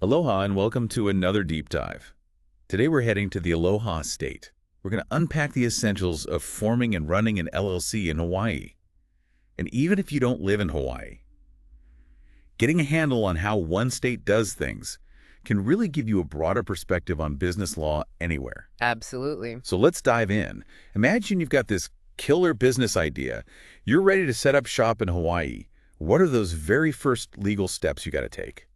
Aloha and welcome to another deep dive. Today we're heading to the Aloha State. We're going to unpack the essentials of forming and running an LLC in Hawaii. And even if you don't live in Hawaii, getting a handle on how one state does things can really give you a broader perspective on business law anywhere. Absolutely. So let's dive in. Imagine you've got this killer business idea. You're ready to set up shop in Hawaii. What are those very first legal steps you got to take?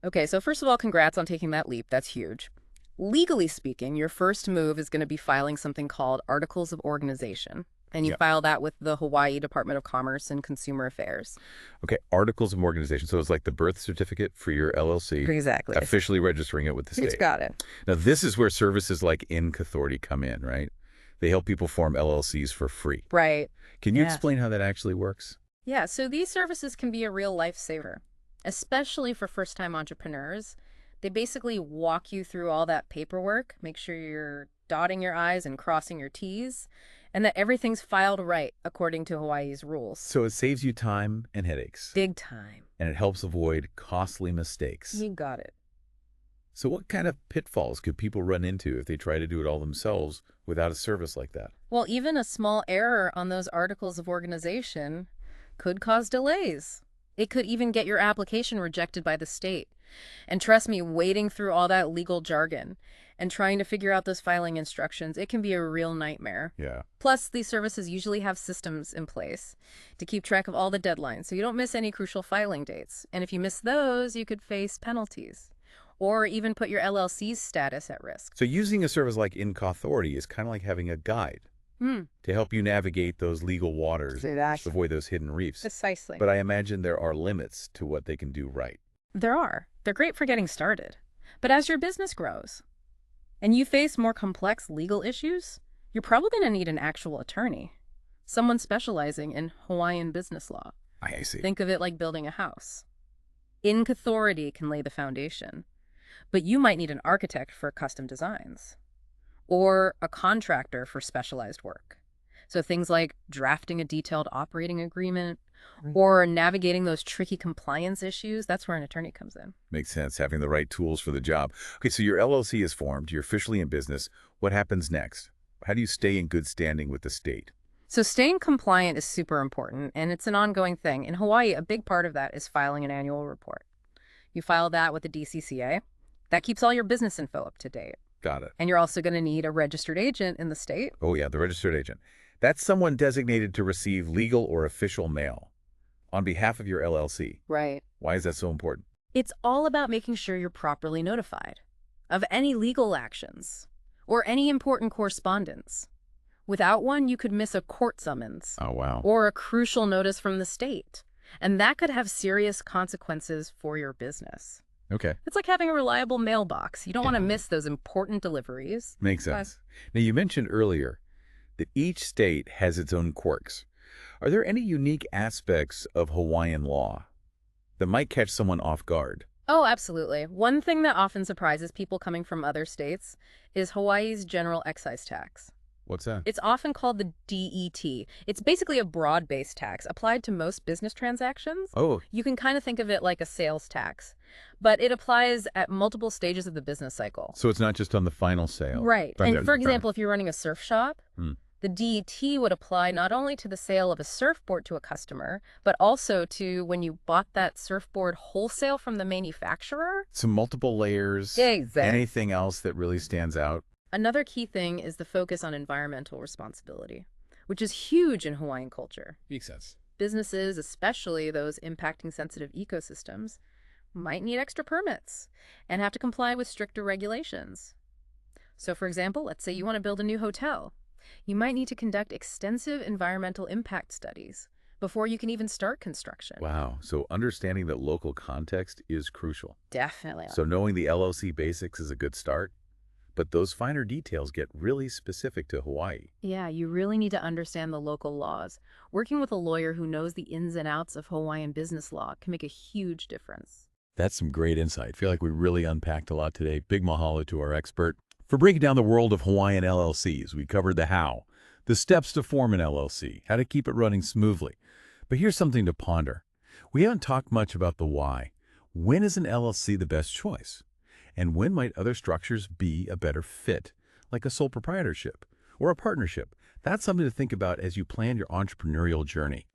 Okay, so first of all, congrats on taking that leap. That's huge. Legally speaking, your first move is going to be filing something called Articles of Organization. And you Yeah. file that with the Hawaii Department of Commerce and Consumer Affairs. Okay, articles of organization. So it's like the birth certificate for your LLC, Exactly. officially registering it with the It's state. got it. Now, this is where services like Inc. Authority come in, right? They help people form LLCs for free. Right. Can you Yes. explain how that actually works? Yeah, so these services can be a real lifesaver, especially for first-time entrepreneurs. They basically walk you through all that paperwork, make sure you're dotting your I's and crossing your T's, and that everything's filed right according to Hawaii's rules. So it saves you time and headaches, Big time. and it helps avoid costly mistakes. You got it. So what kind of pitfalls could people run into if they try to do it all themselves without a service like that? Well, even a small error on those articles of organization could cause delays. It could even get your application rejected by the state. And trust me, wading through all that legal jargon and trying to figure out those filing instructions, it can be a real nightmare. Yeah. Plus, these services usually have systems in place to keep track of all the deadlines, so you don't miss any crucial filing dates. And if you miss those, you could face penalties or even put your LLC's status at risk. So using a service like Inc. Authority is kind of like having a guide to help you navigate those legal waters, Exactly. avoid those hidden reefs. Precisely. But I imagine there are limits to what they can do right. There are. They're great for getting started. But as your business grows and you face more complex legal issues, you're probably going to need an actual attorney, someone specializing in Hawaiian business law. I see. Think of it like building a house. Inc. Authority can lay the foundation, but you might need an architect for custom designs or a contractor for specialized work. So things like drafting a detailed operating agreement or navigating those tricky compliance issues, that's where an attorney comes in. Makes sense, having the right tools for the job. Okay, so your LLC is formed, you're officially in business. What happens next? How do you stay in good standing with the state? So staying compliant is super important, and it's an ongoing thing. In Hawaii, a big part of that is filing an annual report. You file that with the DCCA. That keeps all your business info up to date. Got it. And you're also going to need a registered agent in the state. Oh yeah, the registered agent. That's someone designated to receive legal or official mail on behalf of your LLC. Right. Why is that so important? It's all about making sure you're properly notified of any legal actions or any important correspondence. Without one, you could miss a court summons Oh wow. or a crucial notice from the state, and that could have serious consequences for your business. Okay, It's like having a reliable mailbox. You don't want to miss those important deliveries. makes sense. Now you mentioned earlier that each state has its own quirks. Are there any unique aspects of Hawaiian law that might catch someone off guard? Oh, absolutely. One thing that often surprises people coming from other states is Hawaii's general excise tax. What's that? It's often called the DET. It's basically a broad-based tax applied to most business transactions. Oh, You can kind of think of it like a sales tax, but it applies at multiple stages of the business cycle. so it's not just on the final sale. Right. And for example, if you're running a surf shop, Hmm. the DET would apply not only to the sale of a surfboard to a customer, but also to when you bought that surfboard wholesale from the manufacturer. So multiple layers. Exactly. Anything else that really stands out? Another key thing is the focus on environmental responsibility, which is huge in Hawaiian culture. Makes sense. Businesses, especially those impacting sensitive ecosystems, might need extra permits and have to comply with stricter regulations. So for example, let's say you want to build a new hotel. You might need to conduct extensive environmental impact studies before you can even start construction. Wow. So understanding that local context is crucial. Definitely. So knowing the LLC basics is a good start, but those finer details get really specific to Hawaii. Yeah, you really need to understand the local laws. Working with a lawyer who knows the ins and outs of Hawaiian business law can make a huge difference. That's some great insight. I feel like we really unpacked a lot today. Big mahalo to our expert for breaking down the world of Hawaiian LLCs. We covered the how, the steps to form an LLC, how to keep it running smoothly. But here's something to ponder. We haven't talked much about the why. When is an LLC the best choice? And when might other structures be a better fit, like a sole proprietorship or a partnership? That's something to think about as you plan your entrepreneurial journey.